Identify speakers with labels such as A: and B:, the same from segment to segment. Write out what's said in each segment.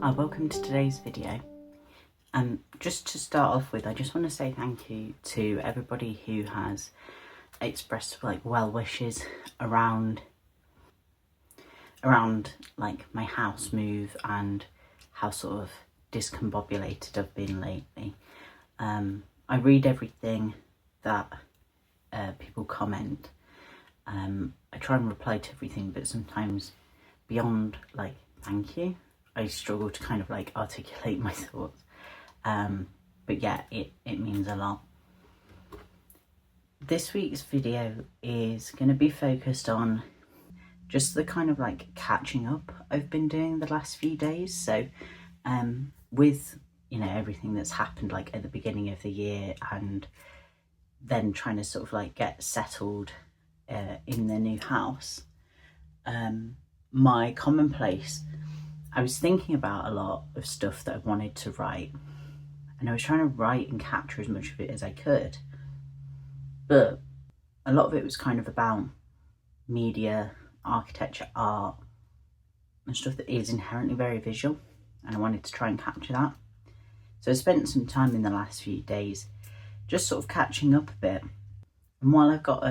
A: Welcome to today's video. Just to start off with, I just want to say thank you to everybody who has expressed like well wishes around like my house move and how sort of discombobulated I've been lately. I read everything that people comment. I try and reply to everything, but sometimes beyond like thank you, I struggle to kind of like articulate my thoughts. But yeah, it means a lot. This week's video is going to be focused on just the kind of like catching up I've been doing the last few days. So with, you know, everything that's happened like at the beginning of the year and then trying to sort of like get settled in the new house, my Commonplace, I was thinking about a lot of stuff that I wanted to write, and I was trying to write and capture as much of it as I could, but a lot of it was kind of about media, architecture, art, and stuff that is inherently very visual, and I wanted to try and capture that. So I spent some time in the last few days just sort of catching up a bit, and while I've got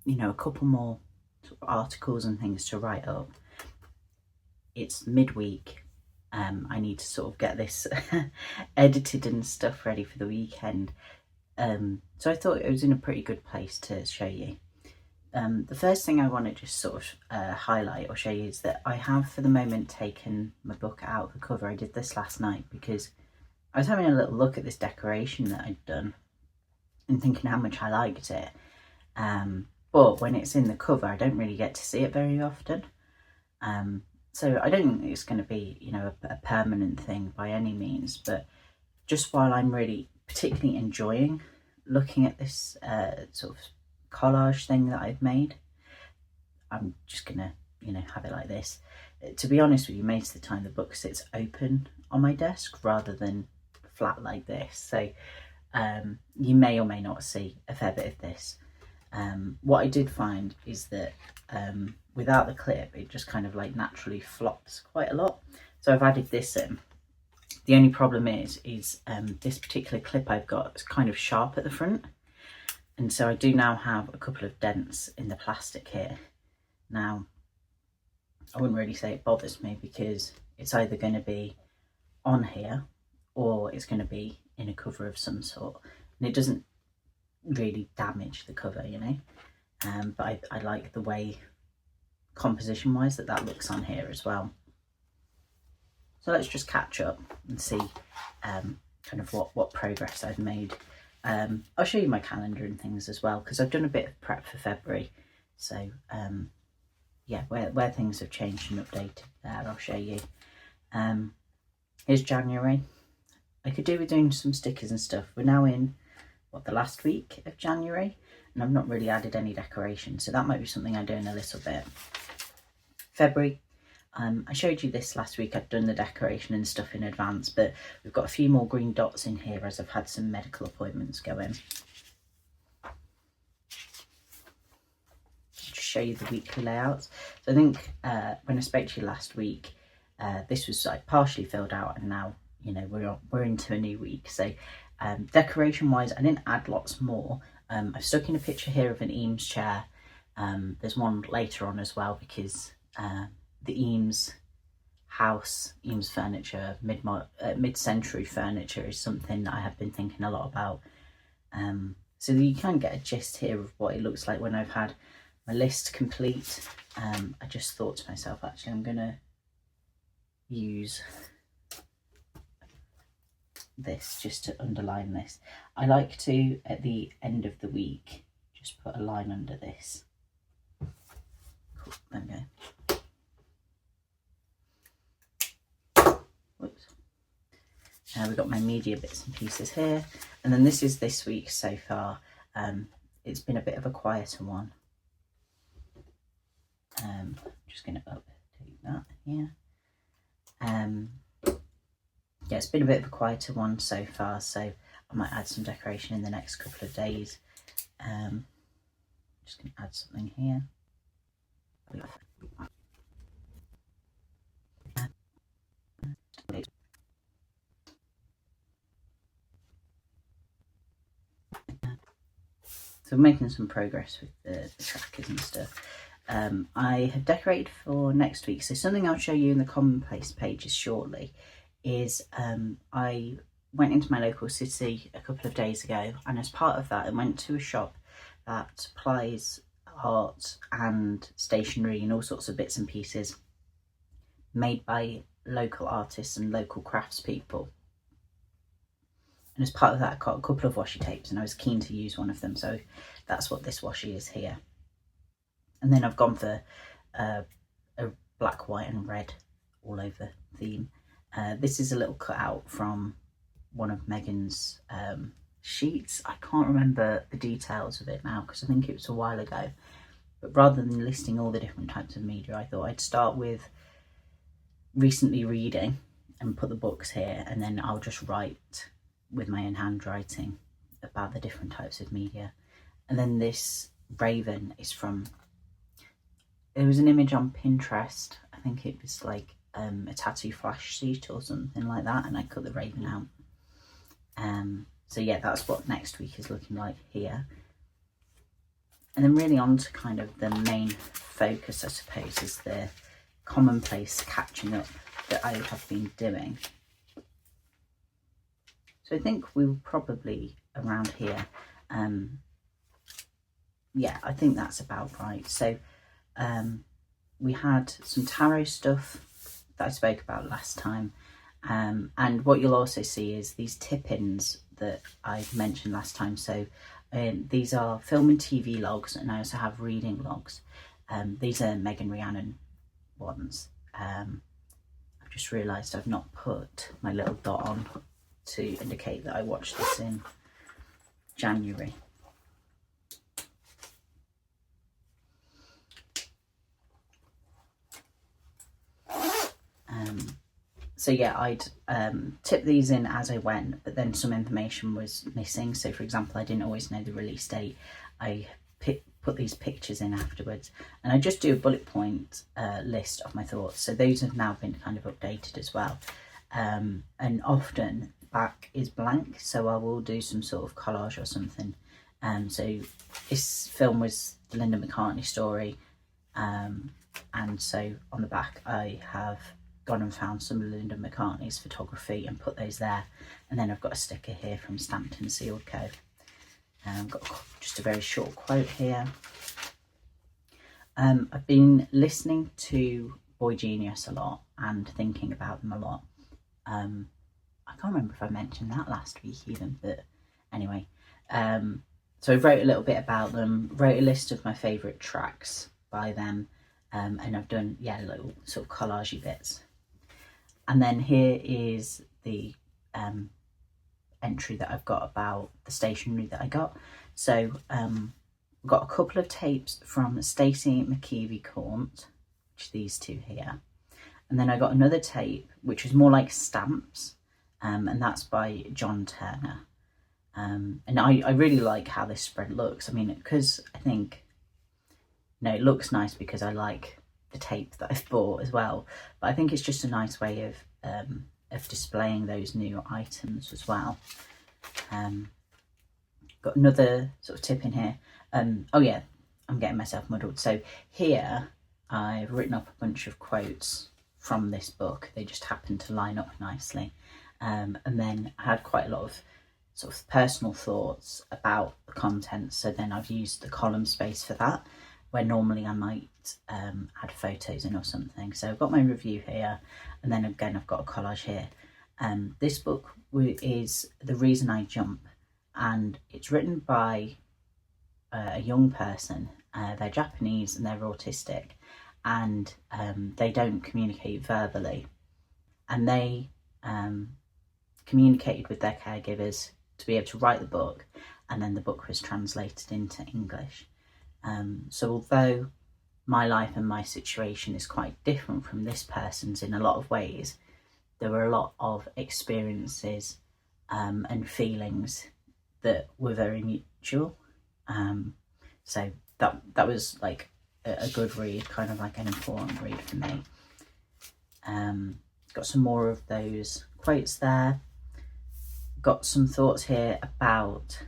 A: you know, a couple more sort of articles and things to write up, it's midweek. I need to sort of get this edited and stuff ready for the weekend. So I thought it was in a pretty good place to show you. The first thing I want to just sort of highlight or show you is that I have for the moment taken my book out of the cover. I did this last night because I was having a little look at this decoration that I'd done and thinking how much I liked it. But when it's in the cover, I don't really get to see it very often. So I don't think it's going to be, you know, a permanent thing by any means, but just while I'm really particularly enjoying looking at this sort of collage thing that I've made, I'm just going to, you know, have it like this. To be honest with you, most of the time the book sits open on my desk rather than flat like this. So you may or may not see a fair bit of this. What I did find is that without the clip, it just kind of like naturally flops quite a lot. So I've added this in. The only problem is this particular clip I've got is kind of sharp at the front. And so I do now have a couple of dents in the plastic here. Now, I wouldn't really say it bothers me because it's either going to be on here or it's going to be in a cover of some sort. And it doesn't really damage the cover, you know. But I like the way composition wise that looks on here as well. So let's just catch up and see kind of what progress I've made. I'll show you my calendar and things as well, because I've done a bit of prep for February. So yeah, where things have changed and updated there, I'll show you. Here's January. I could do with doing some stickers and stuff. We're now in the last week of January, and I've not really added any decorations, so that might be something I do in a little bit. February, I showed you this last week. I've done the decoration and stuff in advance, but we've got a few more green dots in here as I've had some medical appointments go in. Just show you the weekly layouts. So I think when I spoke to you last week, this was like partially filled out, and now, you know, we're into a new week. So decoration wise, I didn't add lots more. I've stuck in a picture here of an Eames chair. There's one later on as well, because the Eames house, Eames furniture, mid-century furniture is something that I have been thinking a lot about. So you can get a gist here of what it looks like when I've had my list complete. I just thought to myself, actually, I'm gonna use this just to underline this. I like to, at the end of the week, just put a line under this. Cool, there we go. Whoops. We've got my media bits and pieces here, and then this is this week so far. It's been a bit of a quieter one. I'm just going to update that here. Yeah, it's been a bit of a quieter one so far, so I might add some decoration in the next couple of days. Just going to add something here. So I'm making some progress with the trackers and stuff. I have decorated for next week. So something I'll show you in the Commonplace pages shortly is I went into my local city a couple of days ago, and as part of that I went to a shop that supplies art and stationery and all sorts of bits and pieces made by local artists and local craftspeople. And as part of that I got a couple of washi tapes, and I was keen to use one of them, so that's what this washi is here. And then I've gone for a black, white and red all over theme. This is a little cutout from one of Megan's sheets. I can't remember the details of it now because I think it was a while ago. But rather than listing all the different types of media, I thought I'd start with recently reading and put the books here, and then I'll just write with my own handwriting about the different types of media. And then this raven is from, there was an image on Pinterest, I think it was like a tattoo flash sheet or something like that, and I cut the raven out. So yeah, that's what next week is looking like here. And then really on to kind of the main focus, I suppose, is the Commonplace catching up that I have been doing. So I think we were probably around here. Yeah, I think that's about right. So we had some tarot stuff that I spoke about last time. And what you'll also see is these tip-ins that I mentioned last time. So these are film and TV logs, and I also have reading logs. These are Megan Rhiannon ones. I've just realised I've not put my little dot on to indicate that I watched this in January. So yeah, I'd tip these in as I went, but then some information was missing. So for example, I didn't always know the release date. I put these pictures in afterwards, and I just do a bullet point list of my thoughts. So those have now been kind of updated as well. And often back is blank, so I will do some sort of collage or something. So this film was the Linda McCartney story, and so on the back I have gone and found some of Linda McCartney's photography and put those there. And then I've got a sticker here from Stamped and Sealed Co. I've got just a very short quote here. I've been listening to Boy Genius a lot and thinking about them a lot. I can't remember if I mentioned that last week even, but anyway. So I wrote a little bit about them, wrote a list of my favourite tracks by them, and I've done, yeah, little sort of collagey bits. And then here is the entry that I've got about the stationery that I got. So I've got a couple of tapes from Stacey McKeevy Cornt, which are these two here. And then I got another tape, which is more like stamps, and that's by John Turner. And I really like how this spread looks. I mean, because I think, it looks nice because I like the tape that I've bought as well, but I think it's just a nice way of displaying those new items as well. Got another sort of tip in here. Oh yeah, I'm getting myself muddled. So here I've written up a bunch of quotes from this book. They just happen to line up nicely. And then I had quite a lot of sort of personal thoughts about the contents. So then I've used the column space for that, where normally I might add photos in or something. So I've got my review here, and then again I've got a collage here. This book is The Reason I Jump, and it's written by a young person. They're Japanese and they're autistic, and they don't communicate verbally, and they communicated with their caregivers to be able to write the book, and then the book was translated into English. So although my life and my situation is quite different from this person's in a lot of ways, there were a lot of experiences and feelings that were very mutual. So that was like a good read, kind of like an important read for me. Got some more of those quotes there. Got some thoughts here about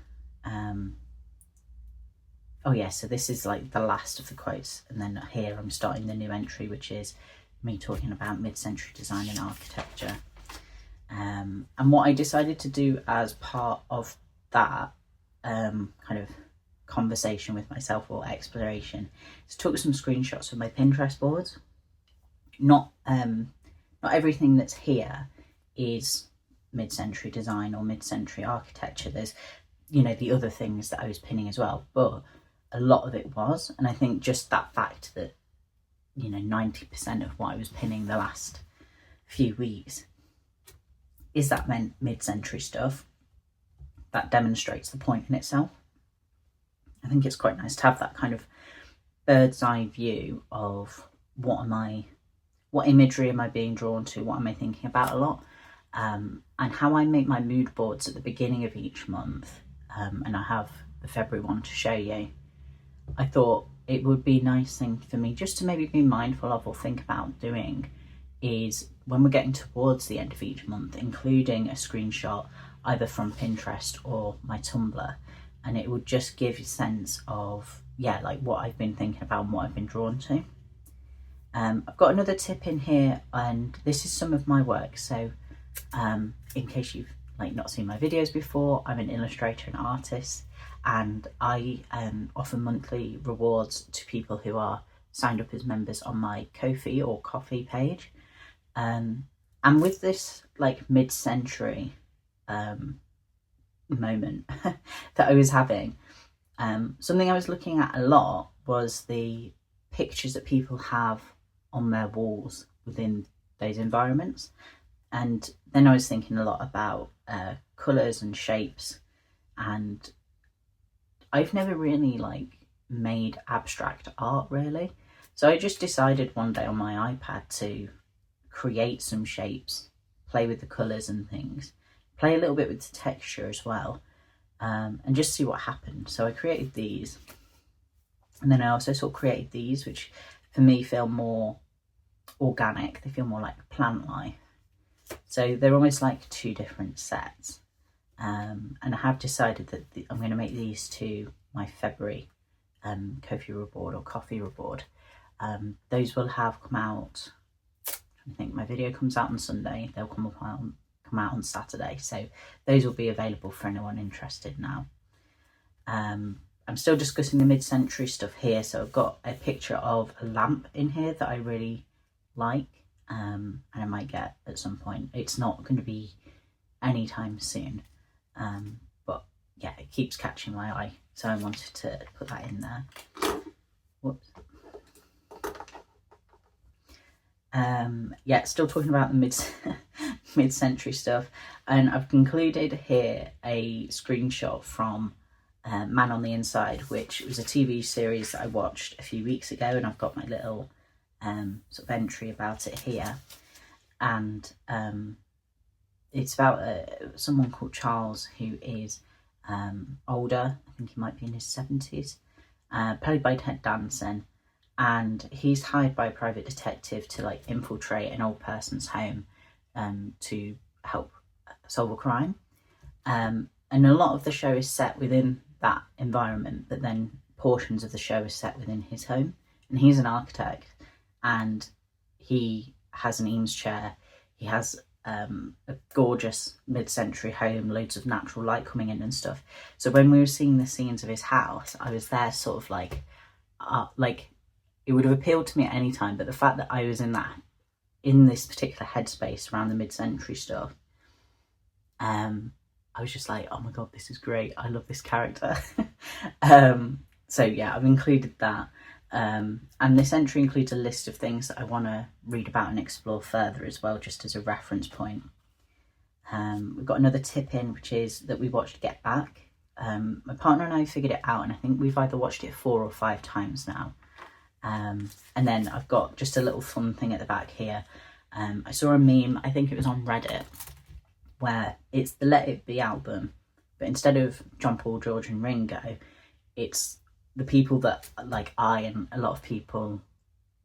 A: oh yeah, so this is like the last of the quotes, and then here I'm starting the new entry, which is me talking about mid-century design and architecture. And what I decided to do as part of that kind of conversation with myself, or exploration, is took some screenshots of my Pinterest boards. Not everything that's here is mid-century design or mid-century architecture. There's, you know, the other things that I was pinning as well, but a lot of it was. And I think just that fact that, you know, 90% of what I was pinning the last few weeks is that mid-century stuff, that demonstrates the point in itself. I think it's quite nice to have that kind of bird's eye view of what imagery am I being drawn to, what am I thinking about a lot, and how I make my mood boards at the beginning of each month. And I have the February one to show you. I thought it would be a nice thing for me just to maybe be mindful of or think about doing is, when we're getting towards the end of each month, including a screenshot either from Pinterest or my Tumblr, and it would just give you a sense of, yeah, like what I've been thinking about and what I've been drawn to. I've got another tip in here, and this is some of my work. So in case you've like not seen my videos before, I'm an illustrator and artist, and I offer monthly rewards to people who are signed up as members on my Kofi or Coffee page. And with this like mid-century moment that I was having, something I was looking at a lot was the pictures that people have on their walls within those environments. And then I was thinking a lot about colours and shapes, and I've never really like made abstract art really. So I just decided one day on my iPad to create some shapes, play with the colours and things, play a little bit with the texture as well, and just see what happened. So I created these, and then I also sort of created these, which for me feel more organic. They feel more like plant life. So they're almost like two different sets. And I have decided that I'm going to make these two my February Kofi reward or coffee reward. Those will have come out, I think my video comes out on Sunday, they'll come out on Saturday. So those will be available for anyone interested now. I'm still discussing the mid-century stuff here. So I've got a picture of a lamp in here that I really like, and I might get at some point. It's not going to be anytime soon, but yeah, it keeps catching my eye, so I wanted to put that in there. Whoops. Yeah, still talking about the mid-century stuff, and I've concluded here a screenshot from Man on the Inside, which was a TV series that I watched a few weeks ago, and I've got my little sort of entry about it here. And it's about someone called Charles, who is older. I think he might be in his 70s, played by Ted Danson, and he's hired by a private detective to like infiltrate an old person's home to help solve a crime. And a lot of the show is set within that environment, but then portions of the show is set within his home. And he's an architect, and he has an Eames chair. He has a gorgeous mid-century home, loads of natural light coming in and stuff. So when we were seeing the scenes of his house, I was there sort of like it would have appealed to me at any time, but the fact that I was in this particular headspace around the mid-century stuff, I was just like, oh my god, this is great, I love this character. So yeah, I've included that. And this entry includes a list of things that I want to read about and explore further as well, just as a reference point. We've got another tip in, which is that we watched Get Back. My partner and I figured it out, and I think we've either watched it 4 or 5 times now. And then I've got just a little fun thing at the back here. I saw a meme, I think it was on Reddit, where it's the Let It Be album, but instead of John, Paul, George and Ringo, it's the people that like I and a lot of people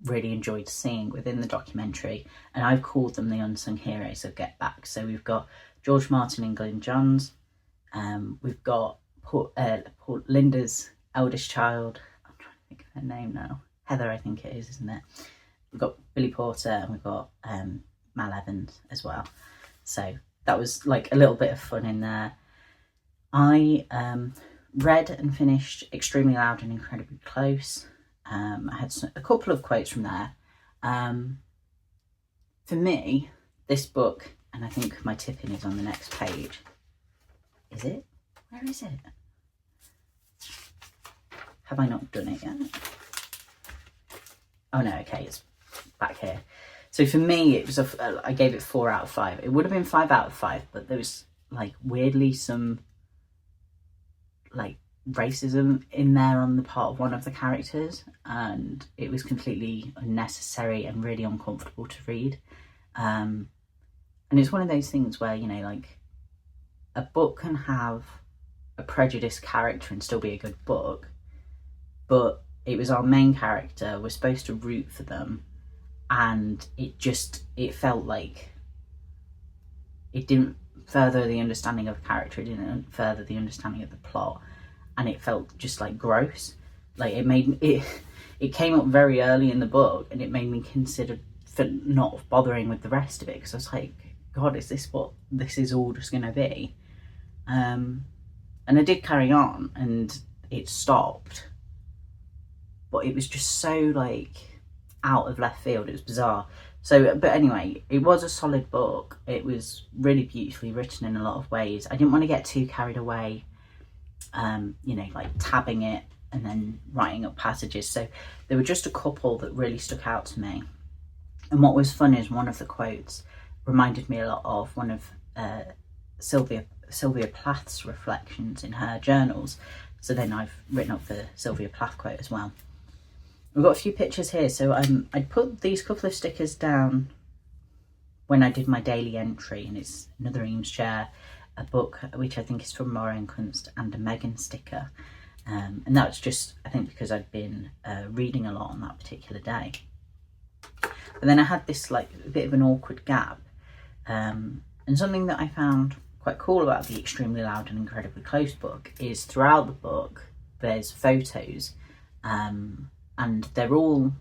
A: really enjoyed seeing within the documentary, and I've called them the unsung heroes of Get Back. So we've got George Martin and Glyn Johns, we've got Linda's eldest child, I'm trying to think of her name now, Heather I think it is, isn't it? We've got Billy Porter and we've got Mal Evans as well. So that was like a little bit of fun in there. I read and finished Extremely Loud and Incredibly Close. I had a couple of quotes from there. For me, this book, and I think my tip-in is on the next page. Is it? Where is it? Have I not done it yet? Oh no, okay, it's back here. So for me, it was I gave it 4 out of 5. It would have been 5 out of 5, but there was like weirdly some like racism in there on the part of one of the characters, and it was completely unnecessary and really uncomfortable to read. And it's one of those things where, you know, like a book can have a prejudiced character and still be a good book, but it was our main character, we're supposed to root for them, and it felt like it didn't further the understanding of the character, it didn't further the understanding of the plot, and it felt just like gross. Like it came up very early in the book, and it made me consider for not bothering with the rest of it, because I was like, God, is this what this is all just gonna be? And I did carry on, and it stopped, but it was just so like out of left field. It was bizarre. So, but anyway, it was a solid book. It was really beautifully written in a lot of ways. I didn't want to get too carried away, you know, like tabbing it and then writing up passages. So there were just a couple that really stuck out to me. And what was fun is one of the quotes reminded me a lot of one of Sylvia Plath's reflections in her journals. So then I've written up the Sylvia Plath quote as well. We've got a few pictures here. So I'd put these couple of stickers down when I did my daily entry, and it's another Eames chair, a book which I think is from Maureen Kunst, and a Megan sticker. And that was just, I think, because I'd been reading a lot on that particular day. But then I had this like a bit of an awkward gap. And something that I found quite cool about the Extremely Loud and Incredibly Close book is throughout the book there's photos, and they're all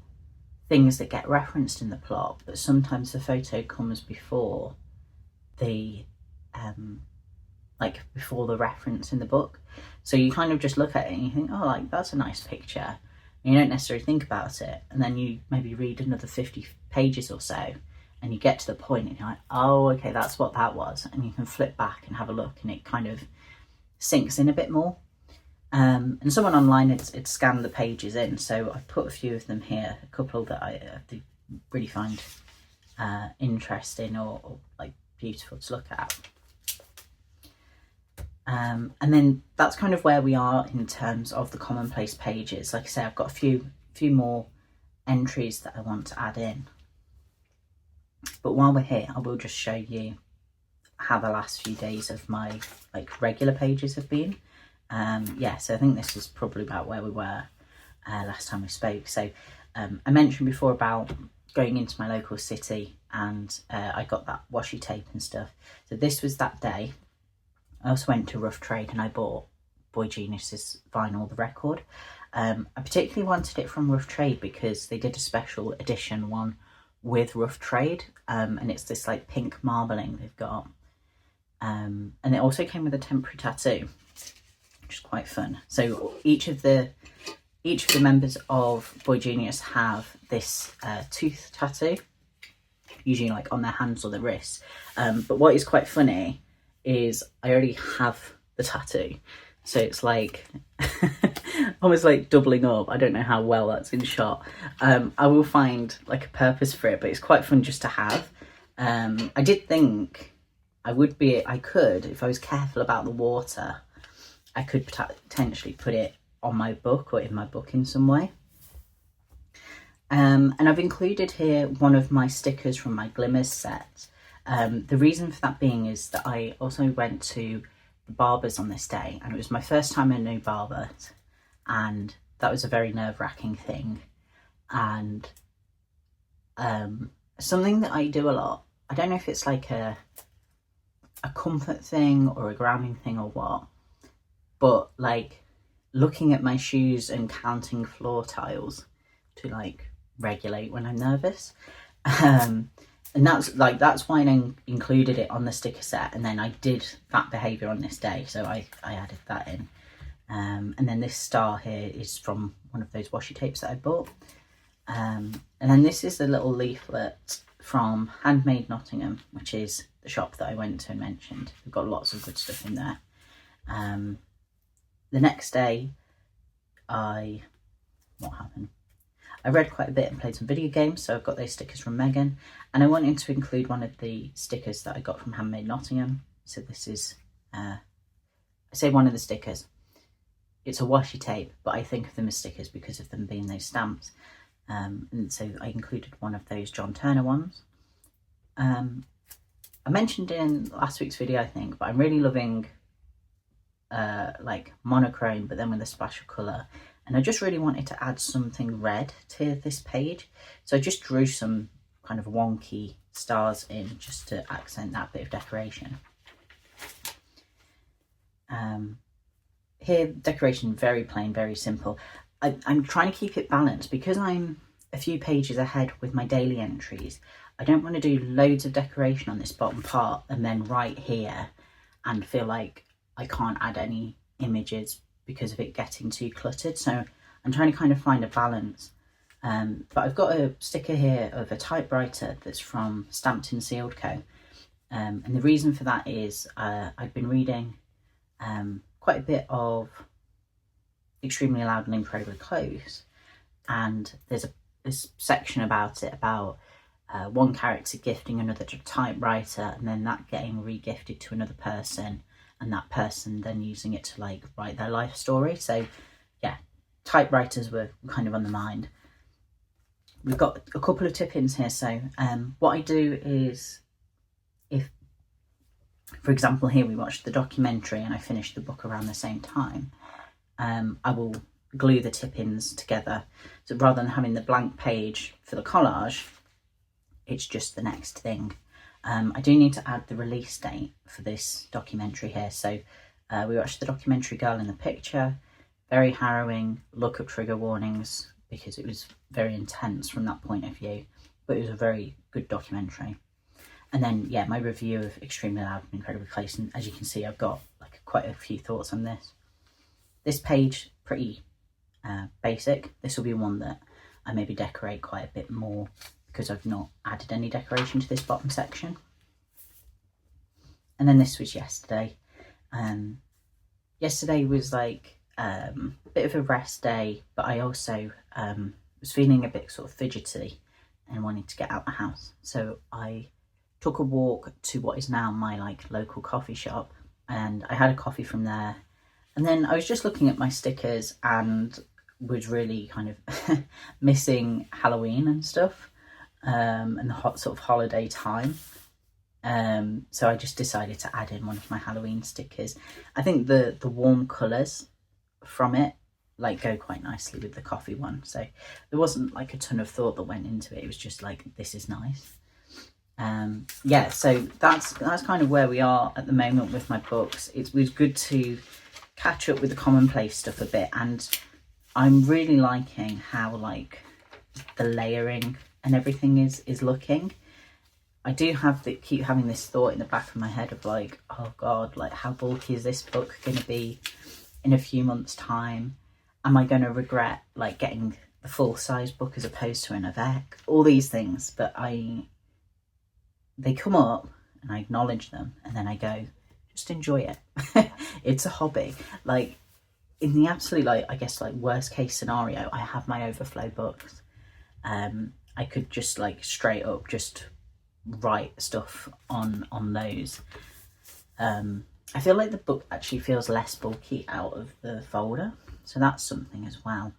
A: things that get referenced in the plot, but sometimes the photo comes before the like before the reference in the book. So you kind of just look at it and you think, oh, like that's a nice picture, and you don't necessarily think about it, and then you maybe read another 50 pages or so and you get to the point and you're like, oh, okay, that's what that was, and you can flip back and have a look, and it kind of sinks in a bit more. And someone online had scanned the pages in, so I put a few of them here, a couple that I really find interesting or like beautiful to look at. And then that's kind of where we are in terms of the Commonplace pages. Like I say, I've got a few more entries that I want to add in. But while we're here, I will just show you how the last few days of my like regular pages have been. Yeah, so I think this is probably about where we were last time we spoke. So I mentioned before about going into my local city, and I got that washi tape and stuff. So this was that day. I also went to Rough Trade and I bought Boy Genius's vinyl, The Record. I particularly wanted it from Rough Trade because they did a special edition one with Rough Trade, and it's this like pink marbling they've got. And it also came with a temporary tattoo, which is quite fun. So each of the members of Boy Genius have this tooth tattoo, usually like on their hands or their wrists. But what is quite funny is I already have the tattoo, so it's like almost like doubling up. I don't know how well that's in shot. I will find like a purpose for it, but it's quite fun just to have. I did think I could, if I was careful about the water, I could potentially put it on my book or in my book in some way. And I've included here one of my stickers from my Glimmers set. The reason for that being is that I also went to the barber's on this day, and it was my first time in a new barber, and that was a very nerve-wracking thing. And something that I do a lot, I don't know if it's like a comfort thing or a grounding thing or what, but like looking at my shoes and counting floor tiles to like regulate when I'm nervous. And that's why I included it on the sticker set, and then I did that behaviour on this day, so I added that in. And then this star here is from one of those washi tapes that I bought. And then this is a little leaflet from Handmade Nottingham, which is the shop that I went to and mentioned. We've got lots of good stuff in there. The next day, what happened? I read quite a bit and played some video games, so I've got those stickers from Megan, and I wanted to include one of the stickers that I got from Handmade Nottingham. So this is, I say one of the stickers. It's a washi tape, but I think of them as stickers because of them being those stamps. And so I included one of those John Turner ones. I mentioned in last week's video, I think, but I'm really loving like monochrome, but then with a splash of colour. And I just really wanted to add something red to this page. So I just drew some kind of wonky stars in just to accent that bit of decoration. Here, decoration, very plain, very simple. I'm trying to keep it balanced because I'm a few pages ahead with my daily entries. I don't want to do loads of decoration on this bottom part and then right here and feel like I can't add any images because of it getting too cluttered. So I'm trying to kind of find a balance. But I've got a sticker here of a typewriter that's from Stamped and Sealed Co. And the reason for that is I've been reading quite a bit of Extremely Loud and Incredibly Close, and there's a section about it, about one character gifting another typewriter and then that getting re-gifted to another person, and that person then using it to like write their life story. So yeah, typewriters were kind of on the mind. We've got a couple of tip-ins here. So what I do is, if for example here we watched the documentary and I finished the book around the same time, I will glue the tip-ins together. So rather than having the blank page for the collage, it's just the next thing. I do need to add the release date for this documentary here. So we watched the documentary Girl in the Picture. Very harrowing, look up trigger warnings because it was very intense from that point of view, but it was a very good documentary. And then yeah, my review of Extremely Loud and Incredibly Close, and as you can see I've got like quite a few thoughts on this. This page, pretty basic. This will be one that I maybe decorate quite a bit more because I've not added any decoration to this bottom section. And then this was yesterday. Yesterday was like a bit of a rest day, but I also was feeling a bit sort of fidgety and wanting to get out the house. So I took a walk to what is now my like local coffee shop, and I had a coffee from there. And then I was just looking at my stickers and was really kind of missing Halloween and stuff, and the hot sort of holiday time. So I just decided to add in one of my Halloween stickers. I think the warm colours from it like go quite nicely with the coffee one. So there wasn't like a ton of thought that went into it. It was just like, this is nice. Yeah, so that's kind of where we are at the moment with my books. It was good to catch up with the Commonplace stuff a bit, and I'm really liking how like the layering and everything is looking. I do keep having this thought in the back of my head of like, oh god, like how bulky is this book going to be in a few months' time? Am I going to regret like getting the full size book as opposed to an avec? All these things, but they come up and I acknowledge them, and then I go, just enjoy it. It's a hobby. Like in the absolute like, I guess like worst case scenario, I have my overflow books. I could just like straight up just write stuff on those. I feel like the book actually feels less bulky out of the folder, so that's something as well.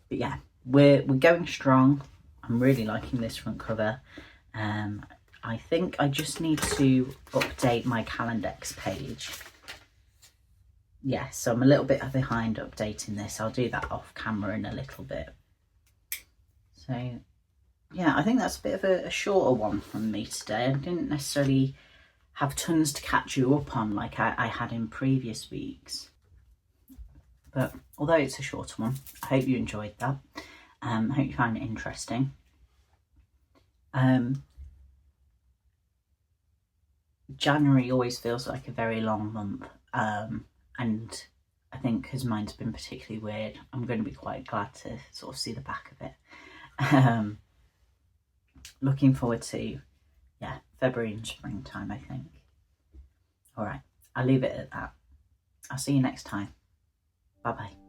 A: But yeah, we're going strong. I'm really liking this front cover. I think I just need to update my Calendex page. Yeah, so I'm a little bit behind updating this. I'll do that off camera in a little bit. So yeah, I think that's a bit of a shorter one from me today. I didn't necessarily have tons to catch you up on like I had in previous weeks. But although it's a shorter one, I hope you enjoyed that. I hope you found it interesting. January always feels like a very long month, and I think because mine's been particularly weird, I'm going to be quite glad to sort of see the back of it. Looking forward to, yeah, February and springtime, I think. All right, I'll leave it at that. I'll see you next time. Bye bye.